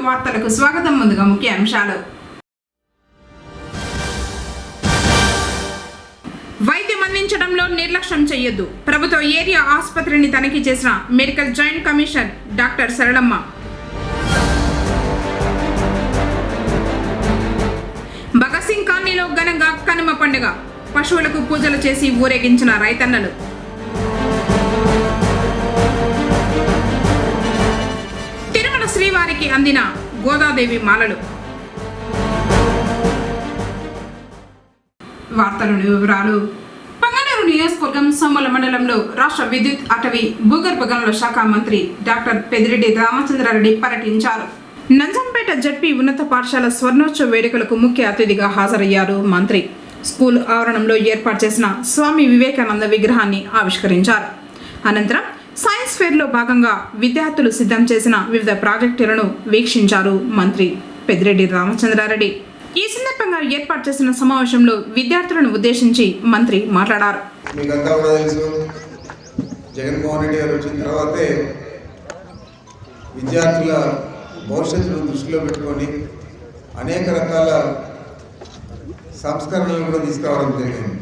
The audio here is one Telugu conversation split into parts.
వార్తలకు స్వాగతం. ముందుగా ముఖ్య అంశాలు. వైద్యం అందించడంలో నిర్లక్ష్యం చేయొద్దు. ప్రభుత్వ ఏరియా ఆసుపత్రిని తనిఖీ చేసిన medical joint commissioner doctor Saralamma. Bhagat Singh కాలనీలో ఘనంగా కనుమ పండుగ. పశువులకు పూజలు చేసి ఊరేగించిన రైతన్నలు. తిరుమల శ్రీవారికి అందిన గోదాదేవి మాలలు. వార్తలోని వివరాలు. పంగనూరు నియోజకవర్గం సోమల మండలంలో రాష్ట్ర విద్యుత్, అటవీ, భూగర్భ గనుల శాఖ మంత్రి డాక్టర్ పెద్దిరెడ్డి రామచంద్రారెడ్డి పర్యటించారు. నంజంపేట జడ్పీ ఉన్నత పాఠశాల స్వర్ణోత్సవ వేడుకలకు ముఖ్య అతిథిగా హాజరయ్యారు మంత్రి. స్కూల్ ఆవరణంలో ఏర్పాటు చేసిన స్వామి వివేకానంద విగ్రహాన్ని ఆవిష్కరించారు. అనంతరం సైన్స్ ఫేర్లో భాగంగా విద్యార్థులు సిద్ధం చేసిన వివిధ ప్రాజెక్టులను వీక్షించారు మంత్రి పెద్దిరెడ్డి రామచంద్రారెడ్డి. ఈ సందర్భంగా ఏర్పాటు చేసిన సమావేశంలో విద్యార్థులను ఉద్దేశించి మంత్రి మాట్లాడారు. మీకంతా కూడా తెలుసు, జగన్మోహన్ రెడ్డి గారు వచ్చిన తర్వాతే విద్యార్థుల భవిష్యత్తును దృష్టిలో పెట్టుకొని అనేక రకాల సంస్కరణలు కూడా తీసుకురావడం జరిగింది.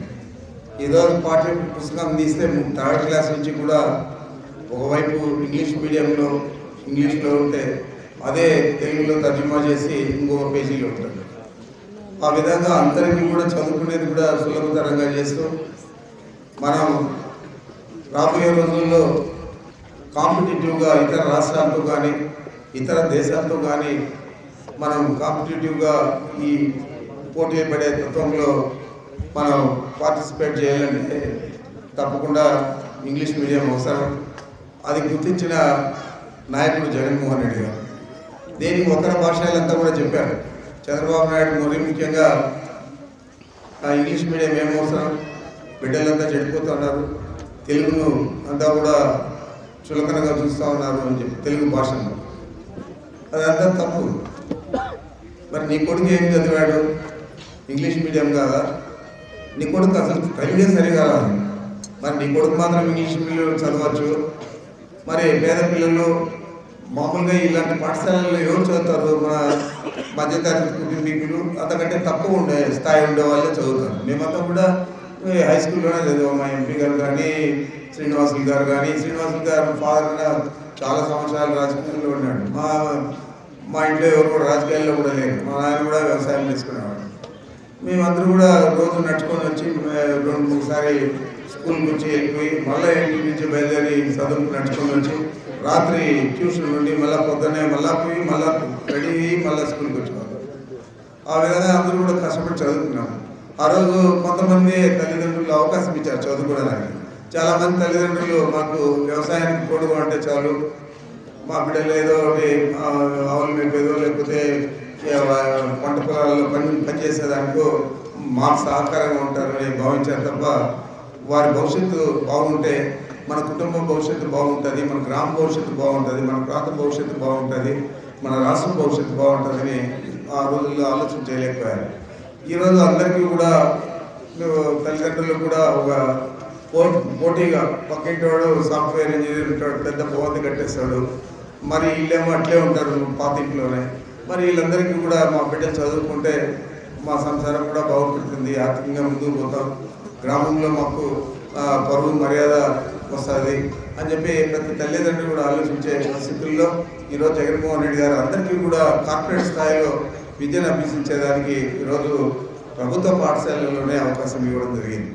ఏదో పాఠ్య పుస్తకం తీస్తే 3rd క్లాస్ నుంచి కూడా ఒకవైపు ఇంగ్లీష్లో ఉంటే అదే తెలుగులో తర్జుమా చేసి ఇంకొక పేజీలో ఉంటుంది. ఆ విధంగా అందరికీ కూడా చదువుకునేది కూడా సులభతరంగా చేస్తూ మనం రాబోయే రోజుల్లో కాంపిటేటివ్గా ఇతర రాష్ట్రాలతో కానీ ఇతర దేశాలతో కానీ మనం కాంపిటేటివ్గా ఈ పోటీ పడే తత్వంలో మనం పార్టిసిపేట్ చేయాలంటే తప్పకుండా ఇంగ్లీష్ మీడియం అవసరం. అది గుర్తించిన నాయకుడు జగన్మోహన్ రెడ్డి గారు. దీనికి ఒకరి భాషలంతా కూడా చెప్పారు. చంద్రబాబు నాయుడు మరీ ముఖ్యంగా ఇంగ్లీష్ మీడియం ఏం అవసరం, బిడ్డలంతా చెడిపోతున్నారు, తెలుగును అంతా కూడా చులకనగా చూస్తూ ఉన్నారు అని చెప్పి తెలుగు భాషను. అదంతా తప్పు. మరి నీ కొడుకు ఏం చదివాడు? ఇంగ్లీష్ మీడియం కాదా? నీ కొడుకు అసలు తెలుగే సరిగా రాదు. మరి నీ కొడుకు మాత్రం ఇంగ్లీష్ మీడియం చదవచ్చు. మరి పేద పిల్లలు మామూలుగా ఇలాంటి పాఠశాలల్లో ఎవరు చదువుతారు? మన మధ్యతరగతి కుటుంబీకులు, అంతకంటే తక్కువ ఉండే స్థాయి ఉండే వాళ్ళే చదువుతారు. మేమంతా కూడా హై స్కూల్లోనే చదివాం. మా ఎంపీ గారు కానీ శ్రీనివాసులు గారు కానీ, శ్రీనివాసులు గారు ఫాదర్ చాలా సంవత్సరాలు రాజకీయాల్లో ఉన్నాడు. మా ఇంట్లో ఎవరు కూడా రాజకీయాల్లో కూడా లేరు. మా నాయన కూడా వ్యవసాయం చేసుకునేవాడు. మేమందరూ కూడా రోజు నడుచుకొని వచ్చి 2-3 సారి స్కూల్కి వచ్చి వెళ్ళిపోయి మళ్ళీ ఇంటి నుంచి బయలుదేరి చదువుకు నడుచుకొని వచ్చి రాత్రి ట్యూషన్ నుండి మళ్ళీ పొద్దున్నే మళ్ళీ పోయి మళ్ళీ రెడీ అయ్యి మళ్ళీ స్కూల్కి వచ్చేవాళ్ళు. ఆ విధంగా అందరూ కూడా కష్టపడి చదువుకున్నాము. ఆ రోజు కొంతమంది తల్లిదండ్రులు అవకాశం ఇచ్చారు చదువుకోవడానికి. చాలామంది తల్లిదండ్రులు మాకు వ్యవసాయానికి పొడుగు అంటే చాలు, మా బిడ్డలు ఏదో ఒకటి ఆవులు మేపేదో లేకపోతే పంట పొలాల్లో పనిచేసేదానికో మాకు సహకారంగా ఉంటారని భావించారు తప్ప వారి భవిష్యత్తు బాగుంటే మన కుటుంబం భవిష్యత్తు బాగుంటుంది, మన గ్రామ భవిష్యత్తు బాగుంటుంది, మన ప్రాంత భవిష్యత్తు బాగుంటుంది, మన రాష్ట్ర భవిష్యత్తు బాగుంటుందని ఆ రోజుల్లో ఆలోచన చేయలేకపోయారు. ఈరోజు అందరికీ కూడా తల్లిదండ్రులు కూడా ఒక పోటీగా పక్కింటి వాడు సాఫ్ట్వేర్ ఇంజనీర్ ఉంటాడు, పెద్ద భవంతి కట్టేస్తాడు, మరి వీళ్ళేమో అట్లే ఉంటారు పాత ఇంట్లోనే. మరి వీళ్ళందరికీ కూడా మా బిడ్డలు చదువుకుంటే మా సంసారం కూడా బాగుపడుతుంది, ఆర్థికంగా ముందుకు పోతాం, గ్రామంలో మాకు పరువు మర్యాద వస్తుంది అని చెప్పి ప్రతి తల్లిదండ్రులు కూడా ఆలోచించే స్థితుల్లో ఈరోజు జగన్మోహన్ రెడ్డి గారు అందరికీ కూడా కార్పొరేట్ స్థాయిలో విద్యను అభ్యసించేదానికి ఈరోజు ప్రభుత్వ పాఠశాలల్లోనే అవకాశం ఇవ్వడం జరిగింది.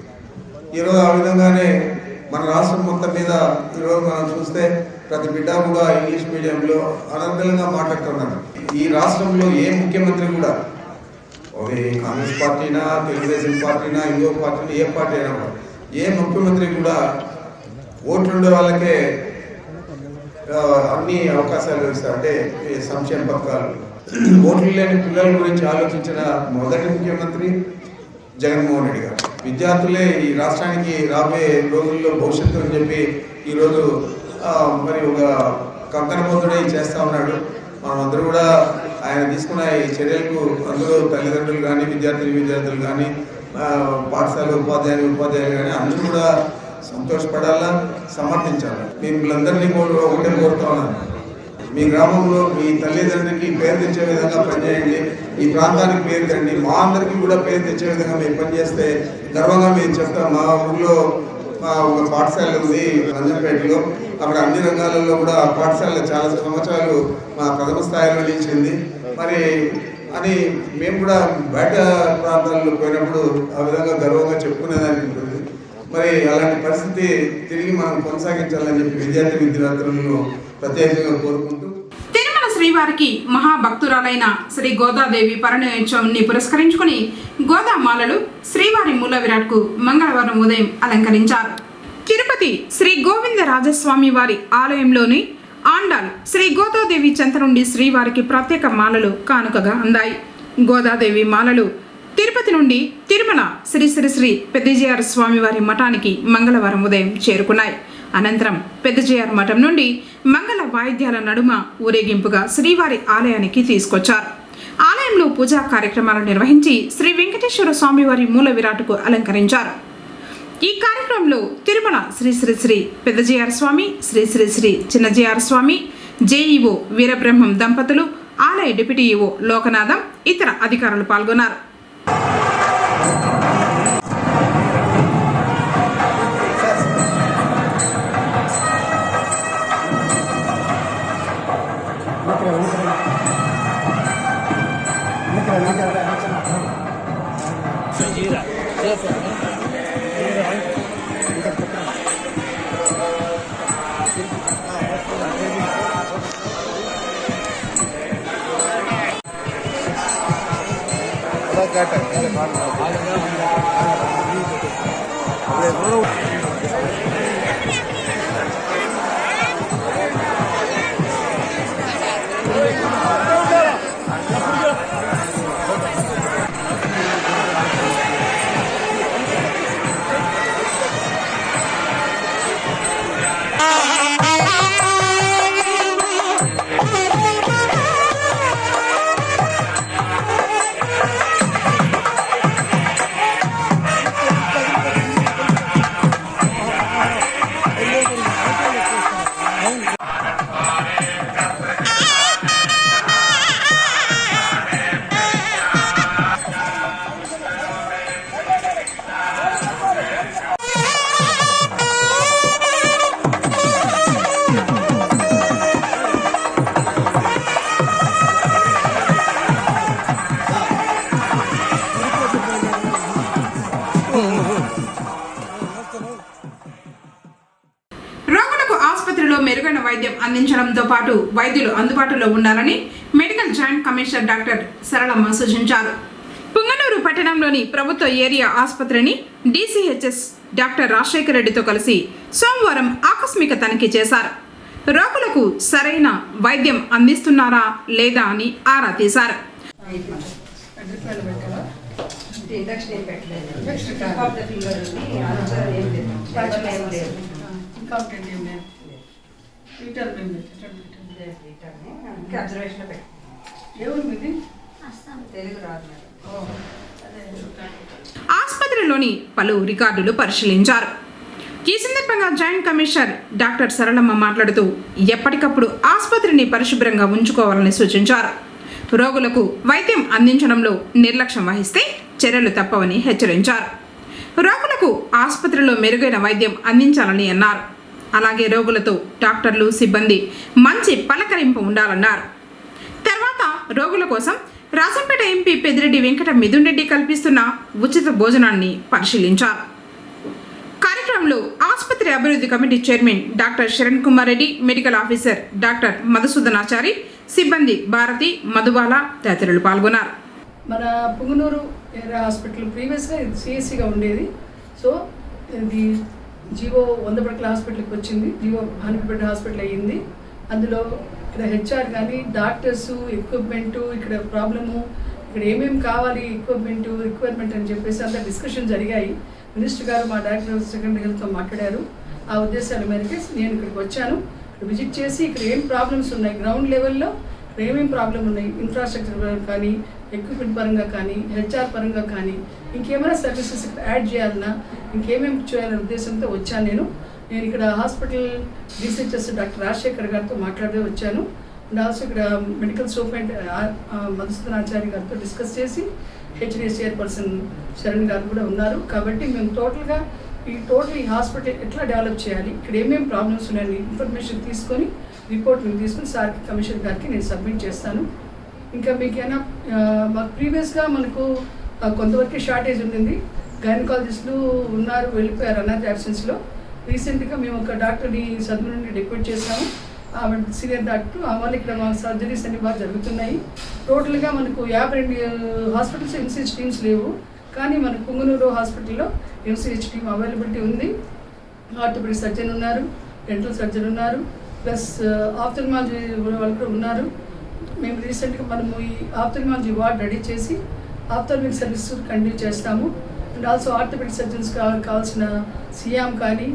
ఈరోజు ఆ విధంగానే మన రాష్ట్రం మొత్తం మీద ఈరోజు మనం చూస్తే ప్రతి బిడ్డ కూడా ఇంగ్లీష్ మీడియంలో అనర్గళంగా మాట్లాడుతున్నారు. ఈ రాష్ట్రంలో ఏ ముఖ్యమంత్రి కూడా కాంగ్రెస్ పార్టీనా, తెలుగుదేశం పార్టీనా, ఇంకో పార్టీనా, ఏ పార్టీ అయినా ఏ ముఖ్యమంత్రి కూడా ఓట్లుండే వాళ్ళకే అన్ని అవకాశాలు ఇస్తారు. అంటే సంక్షేమ పథకాలు, ఓట్లు లేని పిల్లల గురించి ఆలోచించిన మొదటి ముఖ్యమంత్రి జగన్మోహన్ రెడ్డి గారు. విద్యార్థులే ఈ రాష్ట్రానికి రాబోయే రోజుల్లో భవిష్యత్తు అని చెప్పి ఈరోజు మరి ఒక కంకణబద్ధుడై చేస్తూ ఉన్నాడు. మనమందరూ కూడా ఆయన తీసుకున్న ఈ చర్యలకు అందరూ తల్లిదండ్రులు కానీ విద్యార్థులు కానీ పాఠశాల ఉపాధ్యాయులు కానీ అందరూ కూడా సంతోషపడాలా, సమర్థించాలి. మిమ్మల్ని అందరినీ ఒకటే కోరుతా ఉన్నాను. మీ గ్రామంలో మీ తల్లిదండ్రులకి పేరు తెచ్చే విధంగా పనిచేయండి, ఈ ప్రాంతానికి పేరు తెండి, మా అందరికీ కూడా పేరు తెచ్చే విధంగా మీరు పనిచేస్తే గర్వంగా మేము చెప్తాం. మా ఊళ్ళో ఒక పాఠశాల ఉంది నంజంపేటలో, అక్కడ అన్ని రంగాలలో కూడా ఆ పాఠశాల చాలా సంవత్సరాలు మా ప్రథమ స్థాయిలో నిలిచింది. మరి అని మేము కూడా బయట ప్రాంతాల్లో పోయినప్పుడు ఆ విధంగా గర్వంగా చెప్పుకునేదానికి ఉంటుంది. మరి అలాంటి పరిస్థితి తిరిగి మనం కొనసాగించాలని చెప్పి విద్యార్థులను ప్రత్యేకంగా కోరుకుంటూ, తిరుమల శ్రీవారికి మహాభక్తురాలైన శ్రీ గోదాదేవి పరిణయోత్సవాన్ని పురస్కరించుకుని గోదామాలలు శ్రీవారి మూల విరాట్కు మంగళవారం ఉదయం అలంకరించారు. తిరుపతి శ్రీ గోవిందరాజస్వామి వారి ఆలయంలోని ఆండాల్ శ్రీ గోదాదేవి చెంత నుండి శ్రీవారికి ప్రత్యేక మాలలు కానుకగా అందాయి. గోదాదేవి మాలలు తిరుపతి నుండి తిరుమల శ్రీ శ్రీ శ్రీ పెద్దజీఆర్ స్వామివారి మఠానికి మంగళవారం ఉదయం చేరుకున్నాయి. అనంతరం పెద్దజీఆర్ మఠం నుండి మంగళ వాయిద్యాల నడుమ ఊరేగింపుగా శ్రీవారి ఆలయానికి తీసుకొచ్చారు. ఆలయంలో పూజా కార్యక్రమాలు నిర్వహించి శ్రీ వెంకటేశ్వర స్వామివారి మూల విరాట్కు అలంకరించారు. ఈ కార్యక్రమంలో తిరుమల శ్రీ శ్రీ శ్రీ పెద్దజీఆర్ స్వామి, శ్రీ శ్రీ శ్రీ చిన్నజీఆర్ స్వామి, జేఈఓ వీరబ్రహ్మం దంపతులు, ఆలయ డిప్యూటీ ఈఓ లోకనాథం, ఇతర అధికారులు పాల్గొన్నారు. రోగులకు ఆసుపత్రిలో మెరుగైన వైద్యం అందించడంతో పాటు వైద్యులు అందుబాటులో ఉండాలని medical joint commissioner doctor Saralamma సూచించారు. పుంగనూరు పట్టణంలోని ప్రభుత్వ ఏరియా ఆసుపత్రిని DCHS డాక్టర్ రాజశేఖర రెడ్డితో కలిసి సోమవారం ఆకస్మిక తనిఖీ చేశారు. రోగులకు సరైన వైద్యం అందిస్తున్నారా లేదా అని ఆరా తీశారు. ఆసుపత్రిలోని పలు రికార్డులు పరిశీలించారు. ఈ సందర్భంగా జాయింట్ కమిషనర్ డాక్టర్ సరళమ్మ మాట్లాడుతూ ఎప్పటికప్పుడు ఆసుపత్రిని పరిశుభ్రంగా ఉంచుకోవాలని సూచించారు. రోగులకు వైద్యం అందించడంలో నిర్లక్ష్యం వహిస్తే చర్యలు తప్పవని హెచ్చరించారు. రోగులకు ఆసుపత్రిలో మెరుగైన వైద్యం అందించాలని అన్నారు. అలాగే రోగులతో డాక్టర్లు, సిబ్బంది మంచి పలకరింపు ఉండాలన్నారు. తర్వాత రోగుల కోసం రాజంపేట ఎంపీ పెద్దిరెడ్డి వెంకట మిథున్ రెడ్డి కల్పిస్తున్న ఉచిత భోజనాన్ని పరిశీలించారు. కార్యక్రమంలో ఆసుపత్రి అభివృద్ధి committee chairman doctor Saran Kumar Reddy, medical officer doctor Madhusudhanachari, సిబ్బంది భారతి, మధుబాల తదితరులు పాల్గొన్నారు. మన పుంగనూరు ఏరియా హాస్పిటల్ ప్రీవియస్గా ఇది సిఎస్సిగా ఉండేది. సో ఇది జీవో 100 పడకల హాస్పిటల్కి వచ్చింది, జీవో 100 బెడ్ హాస్పిటల్ అయ్యింది. అందులో ఇక్కడ హెచ్ఆర్ కానీ డాక్టర్సు, ఎక్విప్మెంటు, ఇక్కడ ప్రాబ్లము, ఇక్కడ ఏమేమి కావాలి రిక్వైర్మెంట్ అని చెప్పేసి అంతా డిస్కషన్ జరిగాయి. మినిస్టర్ గారు మా డైరెక్టర్ సెకండరీ హెల్త్తో మాట్లాడారు. ఆ ఉద్దేశాల మేరకు నేను ఇక్కడికి వచ్చాను. ఇక్కడ విజిట్ చేసి ఇక్కడ ఏం ప్రాబ్లమ్స్ ఉన్నాయి, గ్రౌండ్ లెవెల్లో ఏమేమి ప్రాబ్లం ఉన్నాయి, ఇన్ఫ్రాస్ట్రక్చర్ పరంగా కానీ, ఎక్విప్మెంట్ పరంగా కానీ, హెచ్ఆర్ పరంగా కానీ, ఇంకేమైనా సర్వీసెస్ ఇక్కడ యాడ్ చేయాలన్నా, ఇంకేమేమి చేయాలనే ఉద్దేశంతో వచ్చాను. నేను ఇక్కడ హాస్పిటల్ DCHS డాక్టర్ రాజశేఖర్ గారితో మాట్లాడే వచ్చాను. అండ్ ఆల్సో ఇక్కడ మెడికల్ సూపరింట్ మధుసూదన్ ఆచార్య గారితో డిస్కస్ చేసి హెచ్డిఎస్ చైర్పర్సన్ శరణ్ గారు కూడా ఉన్నారు. కాబట్టి మేము టోటల్ ఈ హాస్పిటల్ ఎట్లా డెవలప్ చేయాలి, ఇక్కడ ఏమేమి ప్రాబ్లమ్స్ ఉన్నాయని ఇన్ఫర్మేషన్ తీసుకొని రిపోర్ట్ తీసుకొని సార్కి కమిషనర్ గారికి నేను సబ్మిట్ చేస్తాను. ఇంకా మీకైనా మాకు ప్రీవియస్గా మనకు కొంతవరకు షార్టేజ్ ఉంటుంది, గైనకాలజిస్టులు ఉన్నారు వెళ్ళిపోయారు అన్నది అబ్సెన్స్లో. రీసెంట్గా మేము ఒక డాక్టర్ని సద్గు నుండి డిప్యూట్ చేసాము, సీనియర్ డాక్టర్. వాళ్ళు ఇక్కడ మా సర్జరీస్ అన్ని బాగా జరుగుతున్నాయి. టోటల్గా మనకు 52 హాస్పిటల్స్ ఎంసీహెచ్ టీమ్స్ లేవు, కానీ మనకు పుంగనూరు హాస్పిటల్లో ఎంసీహెచ్ టీమ్ అవైలబిలిటీ ఉంది. ఆర్థోపెడిక్ సర్జన్ ఉన్నారు, డెంటల్ సర్జన్ ఉన్నారు, ప్లస్ ఆఫ్థల్మాలజీ వాళ్ళు కూడా ఉన్నారు. మేము రీసెంట్గా మనము ఈ ఆఫ్థల్మాలజీ వార్డ్ రెడీ చేసి ఆఫ్థల్మిక్ సర్వీస్ కంటిన్యూ చేస్తాము. అండ్ ఆల్సో ఆర్థోపెడిక్ సర్జన్స్ కావాల్సిన సియామ్ కానీ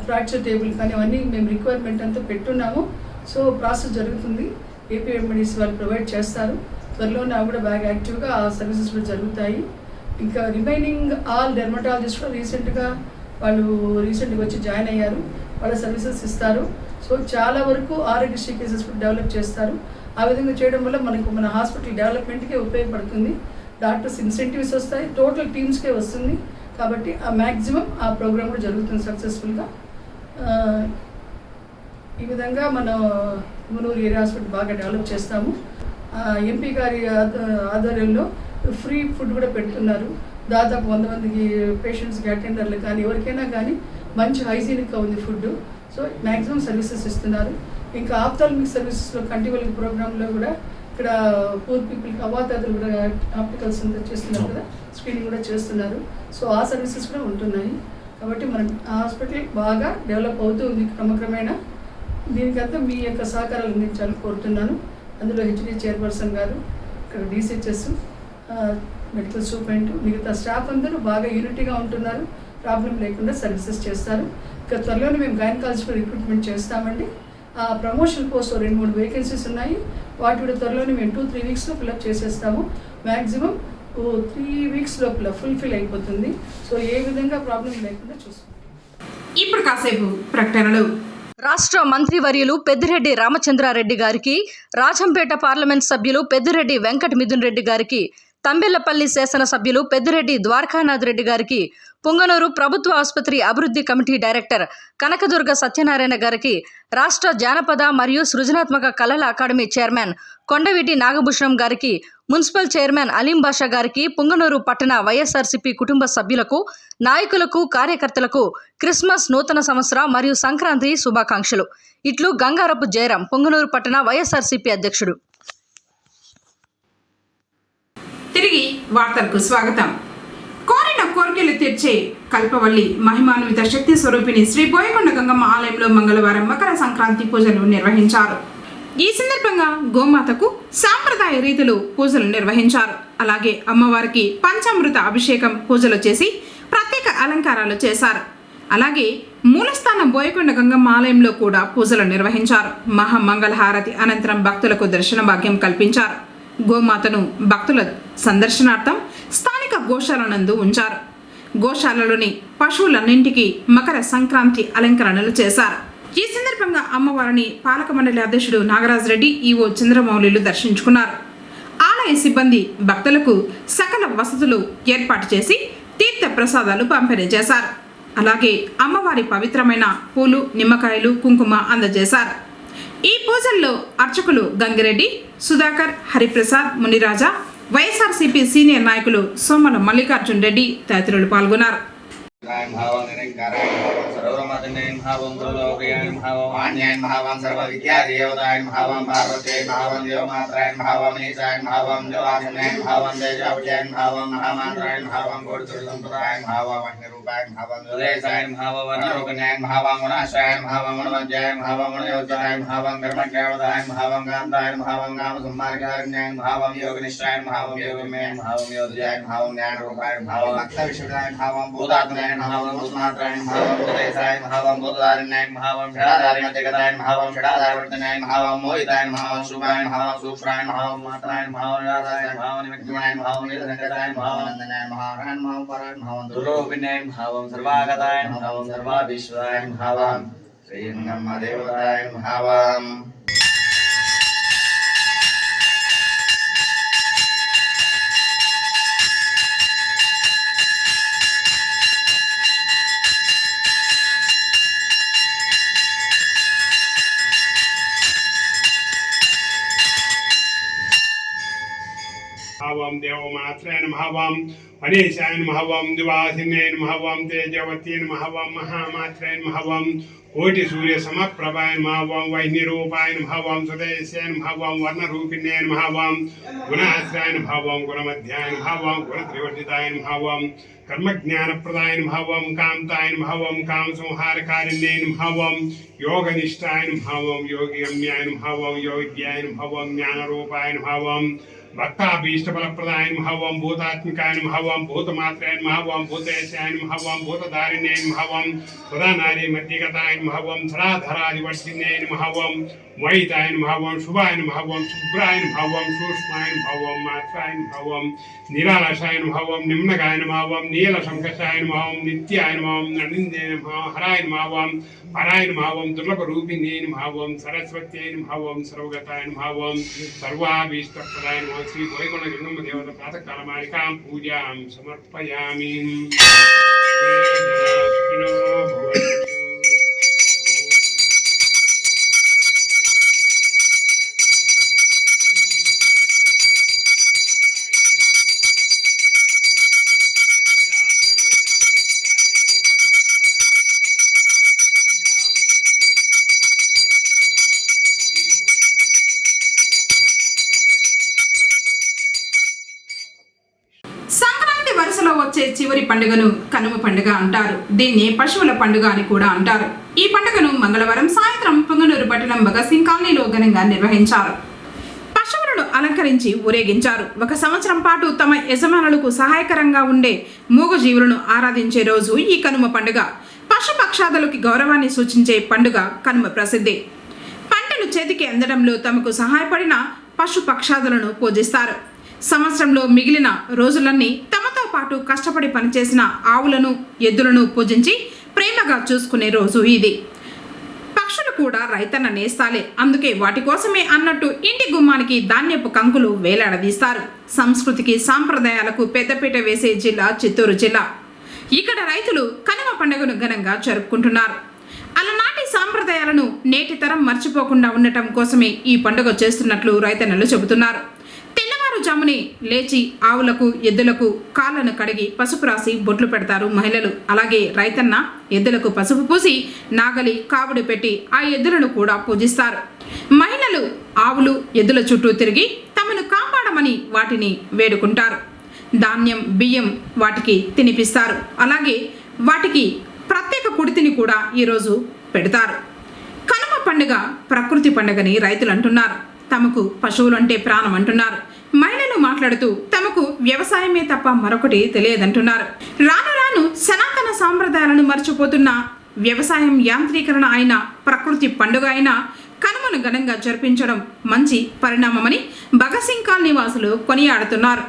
ఫ్రాక్చర్ టేబుల్ కానీ అవన్నీ మేము రిక్వైర్మెంట్ అంతా పెట్టున్నాము. సో ప్రాసెస్ జరుగుతుంది, ఏపీఎండిస్ వాళ్ళు ప్రొవైడ్ చేస్తారు. త్వరలోనే అవి కూడా బాగా యాక్టివ్గా ఆ సర్వీసెస్ కూడా జరుగుతాయి. ఇంకా రిమైనింగ్ ఆల్ డెర్మటాలజిస్ట్ కూడా రీసెంట్గా వచ్చి జాయిన్ అయ్యారు, వాళ్ళ సర్వీసెస్ ఇస్తారు. సో చాలా వరకు ఆరోగ్యశ్రీ కేసెస్ కూడా డెవలప్ చేస్తారు. ఆ విధంగా చేయడం వల్ల మన హాస్పిటల్ డెవలప్మెంట్కే ఉపయోగపడుతుంది. డాక్టర్స్ ఇన్సెంటివ్స్ వస్తాయి, టోటల్ టీమ్స్కే వస్తుంది. కాబట్టి ఆ మ్యాక్సిమం ఆ ప్రోగ్రామ్ కూడా జరుగుతుంది సక్సెస్ఫుల్గా. ఈ విధంగా మనం మునూరు ఏరియా హాస్పిటల్ బాగా డెవలప్ చేస్తాము. ఎంపీ గారి ఆధ్వర్యంలో ఫ్రీ ఫుడ్ కూడా పెడుతున్నారు. దాదాపు 100 మందికి పేషెంట్స్కి, అటెండర్లు కానీ ఎవరికైనా కానీ మంచి హైజీనిక్గా ఉంది ఫుడ్. సో మ్యాక్సిమం సర్వీసెస్ ఇస్తున్నారు. ఇంకా ఆప్థాల్మిక్ సర్వీసెస్లో కంటిన్యూల్ ప్రోగ్రాంలో కూడా ఇక్కడ పూర్ పీపుల్కి అవాతాదులు కూడా ఆప్టికల్స్ అంతా చేస్తున్నారు కదా, స్క్రీనింగ్ కూడా చేస్తున్నారు. సో ఆ సర్వీసెస్ కూడా ఉంటున్నాయి. కాబట్టి మన హాస్పిటల్ బాగా డెవలప్ అవుతుంది క్రమక్రమేణా. దీనికంతా మీ యొక్క సహకారాలు అందించాలని కోరుతున్నాను. అందులో హెచ్డి చైర్పర్సన్ గారు, ఇక్కడ డీసీహెచ్ఎస్, మెడికల్ సూపరింట్, మిగతా స్టాఫ్ అందరూ బాగా యూనిటీగా ఉంటున్నారు, ప్రాబ్లం లేకుండా సర్వీసెస్ చేస్తారు. ఇక త్వరలోనే మేము గైనకాలజిస్ట్ రిక్రూట్మెంట్ చేస్తామండి. ఆ ప్రమోషన్ పోస్ట్ 2-3 వేకెన్సీస్ ఉన్నాయి, వాటి కూడా త్వరలోనే మేము 2-3 వీక్స్లో ఫిల్అప్ చేసేస్తాము. మ్యాక్సిమం 3 వీక్స్ లోపల ఫుల్ఫిల్ అయిపోతుంది. సో ఏ విధంగా ప్రాబ్లం లేకుండా చూసుకుంటాం. ఇప్పుడు కాసేపు ప్రకటనలు. రాష్ట్ర మంత్రివర్యులు పెద్దిరెడ్డి రామచంద్రారెడ్డి గారికి, రాజంపేట పార్లమెంట్ సభ్యులు పెద్దిరెడ్డి వెంకట మిథున్ రెడ్డి గారికి, తంబెల్లపల్లి శాసనసభ్యులు పెద్దిరెడ్డి ద్వారకానాథ్ రెడ్డి గారికి, పుంగనూరు ప్రభుత్వ ఆసుపత్రి అభివృద్ధి కమిటీ డైరెక్టర్ కనకదుర్గ సత్యనారాయణ గారికి, రాష్ట్ర జానపద మరియు సృజనాత్మక కళల అకాడమీ చైర్మన్ కొండవీటి నాగభూషణం గారికి, మున్సిపల్ చైర్మన్ అలీం బాషా గారికి, పుంగనూరు పట్టణ వైఎస్ఆర్సీపీ కుటుంబ సభ్యులకు, నాయకులకు, కార్యకర్తలకు క్రిస్మస్, నూతన సంవత్సర మరియు సంక్రాంతి శుభాకాంక్షలు. ఇట్లు గంగారపు జయరాం, పుంగనూరు పట్టణ వైఎస్ఆర్సీపీ అధ్యక్షుడు. తిరిగి వార్తలకు స్వాగతం. కోరిన కోరికలు తీర్చే కల్పవల్లి మహిమాన్విత శక్తి స్వరూపిణి శ్రీ బోయకొండ గంగమ్మ ఆలయంలో మంగళవారం మకర సంక్రాంతి పూజలు నిర్వహించారు. ఈ సందర్భంగా గోమాతకు సాంప్రదాయ రీతిలో పూజలు నిర్వహించారు. అలాగే అమ్మవారికి పంచామృత అభిషేకం పూజలు చేసి ప్రత్యేక అలంకారాలు చేశారు. అలాగే మూలస్థానం బోయకొండ గంగమ్మ ఆలయంలో కూడా పూజలు నిర్వహించారు. మహామంగళహారతి అనంతరం భక్తులకు దర్శన భాగ్యం కల్పించారు. గోమాతను భక్తుల సందర్శనార్థం స్థానిక గోశాలనందు ఉంచారు. గోశాలలోని పశువులన్నింటికీ మకర సంక్రాంతి అలంకరణలు చేశారు. ఈ సందర్భంగా అమ్మవారిని పాలక మండలి అధ్యక్షుడు నాగరాజ్ రెడ్డి, ఈవో చంద్రమౌళిలు దర్శించుకున్నారు. ఆలయ సిబ్బంది భక్తులకు సకల వసతులు ఏర్పాటు చేసి తీర్థ ప్రసాదాలు పంపిణీ చేశారు. అలాగే అమ్మవారి పవిత్రమైన పూలు, నిమ్మకాయలు, కుంకుమ అందజేశారు. ఈ పూజల్లో అర్చకులు గంగిరెడ్డి, సుధాకర్, హరిప్రసాద్, మునిరాజా, వైఎస్ఆర్సీపీ సీనియర్ నాయకులు సోమల మల్లికార్జున్ రెడ్డి తదితరులు పాల్గొన్నారు. सर्वमतिनेन भावं सर्वलोकयान भावं आन्यान भावं सर्वविद्यादेवतायन भावं पार्वतीयन भावं देवमात्रायन भावं ईशान भावं देवादिनेन भावं तेजोवजायन भावं महामात्रायन भावं गोडसुरसंप्रदायन भावं अग्निरूपायन भावं सुरेशायन भावं वनरोगण्यायन भावं गुणाश्रयायन भावं गुणवज्जायन भावं गुणयोजनायन भावं कर्मज्ञावदायन भावं गान्धायन भावं गामसम्मार्गारण्यायन भावं योगनिष्ठायन भावं योगमयन भावं योधयायन भावं ज्ञानरूपायन भावं भक्तविशुद्धायन भावं भूतात्मनायन भावं भूतमात्रायन भावं भूतेशायन भावं भूतधारिण्यायन भावं षडाधारिमतिगतायन भावं षडाधारवर्तनायन भावं मोहितायन भावं शुभायन भावं सूक्ष्मायन भावं मात्रायन भावं राधायन भावं निमित्तमायन भावं निरसंगतायन भावं नन्दनायन भावं भावं परायन भावं दुर्लोभिनायन भावं सर्वागतायन भावं सर्वाविश्वायन भावं श्रीगंगम्मा देवतायन भावं ఓం దేవమాత్రే నమః ఓం పరేశాయ నమః ఓం దివాసిన్యై నమః ఓం తేజవత్యై నమః ఓం మహామాత్రే నమః ఓం కోటి సూర్య సమప్రభాయ నమః ఓం వైనిరూపాయ నమః ఓం సుదేశాయ నమః ఓం వర్ణరూపిణ్యై నమః ఓం గుణాశ్రాయ నమః ఓం గుణమధ్యాయ నమః ఓం గుణత్రివర్జితాయ నమః ఓం कर्मज्ञानप्रदाय नमः ओं कामताय नमः ओं कामसंहारकारिण्यै नमः ओं योगनिष्ठाय नमः ओं योगिगम्याय नमः ओं योग्याय नमः ओं ज्ञानरूपाय नमः ओं भक्ताभीष्टफलप्रदाय नमः ओं भूतात्मिकाय नमः ओं भूतमात्राय नमः ओं भूतेशाय नमः ओं भूतधारिण्यै नमः ओं सदानारी मध्यगताय नमः ओं सदाधरादिवर्जिन्यै नमः ओं वैताय नमः ओं शुभाय नमः ओं शुभ्राय नमः ओं सूक्ष्माय नमः ओं मात्राय नमः ओं निरालसाय नमः ओं निम्नगाय नमः ओं नीलशंकषाय नमः ओं नित्याय नमः ओं नलिन्दाय नमः हराय नमः ओं पराय नमः ओं दुर्लभरूपिण्यै नमः ओं सरस्वत्यै नमः ओं सर्वगताय नमः ओं सर्वाभीष्टप्रदाय नमः श्री वैकुण्ठगंगम्म देवता प्रातःकालमालिकां पूजां समर्पयामि। సంక్రాంతి వరుసలో వచ్చే చివరి పండుగను కనుమ పండుగ అంటారు. దీన్ని పశువుల పండుగ అని కూడా అంటారు. ఈ పండుగను మంగళవారం సాయంత్రం పుంగనూరు పట్టణం భగత్ సింగ్ కాలనీలో ఘనంగా నిర్వహించారు. పశువులను అలంకరించి ఊరేగించారు. ఒక సంవత్సరం పాటు తమ యజమానులకు సహాయకరంగా ఉండే మూగజీవులను ఆరాధించే రోజు ఈ కనుమ పండుగ. పశుపక్షాదులకి గౌరవాన్ని సూచించే పండుగ కనుమ ప్రసిద్ధి. పంటలు చేతికి అందడంలో తమకు సహాయపడిన పశుపక్షాదులను పూజిస్తారు. సంవత్సరంలో మిగిలిన రోజులన్నీ తమతో పాటు కష్టపడి పనిచేసిన ఆవులను ఎద్దులను పూజించి ప్రేమగా చూసుకునే రోజు ఇది. పక్షులు కూడా రైతన్న నేస్తాలే, అందుకే వాటి కోసమే అన్నట్టు ఇంటి గుమ్మానికి ధాన్యపు కంకులు వేలాడదీస్తారు. సంస్కృతికి సాంప్రదాయాలకు పెద్దపీట వేసే జిల్లా చిత్తూరు జిల్లా. ఇక్కడ రైతులు కనుమ పండుగను ఘనంగా జరుపుకుంటున్నారు. అలనాటి సాంప్రదాయాలను నేటి తరం మర్చిపోకుండా ఉండటం కోసమే ఈ పండుగ చేస్తున్నట్లు రైతన్నలు చెబుతున్నారు. తెల్లవారుజామునే లేచి ఆవులకు ఎద్దులకు కాళ్ళను కడిగి పసుపు రాసి బొట్లు పెడతారు మహిళలు. అలాగే రైతన్న ఎద్దులకు పసుపు పూసి నాగలి కావుడు పెట్టి ఆ ఎద్దులను కూడా పూజిస్తారు. మహిళలు ఆవులు ఎద్దుల చుట్టూ తిరిగి తమను కాపాడమని వాటిని వేడుకుంటారు. ధాన్యం బియ్యం వాటికి తినిపిస్తారు. అలాగే వాటికి ప్రత్యేక కుడితిని కూడా ఈరోజు పెడతారు. కనుమ పండుగ ప్రకృతి పండుగని రైతులు అంటున్నారు. తమకు పశువులంటే ప్రాణం అంటున్నారు. మహిళలు మాట్లాడుతూ తమకు వ్యవసాయమే తప్ప మరొకటి తెలియదంటున్నారు. రాను రాను సనాతన సాంప్రదాయాలను మర్చిపోతున్న వ్యవసాయం యాంత్రీకరణ అయిన ప్రకృతి పండుగ అయిన కనుమను ఘనంగా జరిపించడం మంచి పరిణామమని భగత్ సింగ్ కాలనీ వాసులు కొనియాడుతున్నారు.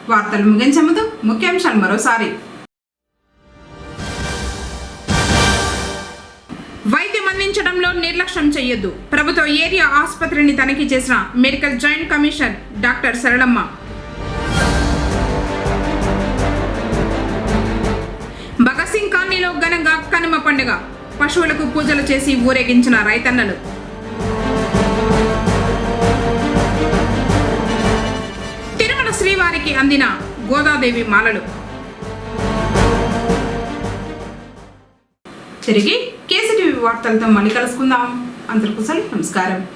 వార్తలు ముగించే ముందు ముఖ్యాంశాలు మరోసారి. చేయొద్దు. ప్రభుత్వ ఏరియా ఆసుపత్రిని తనిఖీ చేసిన medical joint commissioner doctor Saralamma. Bhagat Singh కాలనీలో ఘనంగా కనుమ పండుగ. పశువులకు పూజలు చేసి ఊరేగించిన రైతన్నలు. తిరుమల శ్రీవారికి అందిన గోదాదేవి మాలలు. తిరిగి కేసీటీవీ వార్తలతో మళ్ళీ కలుసుకుందాం. అందరికీ నమస్కారం.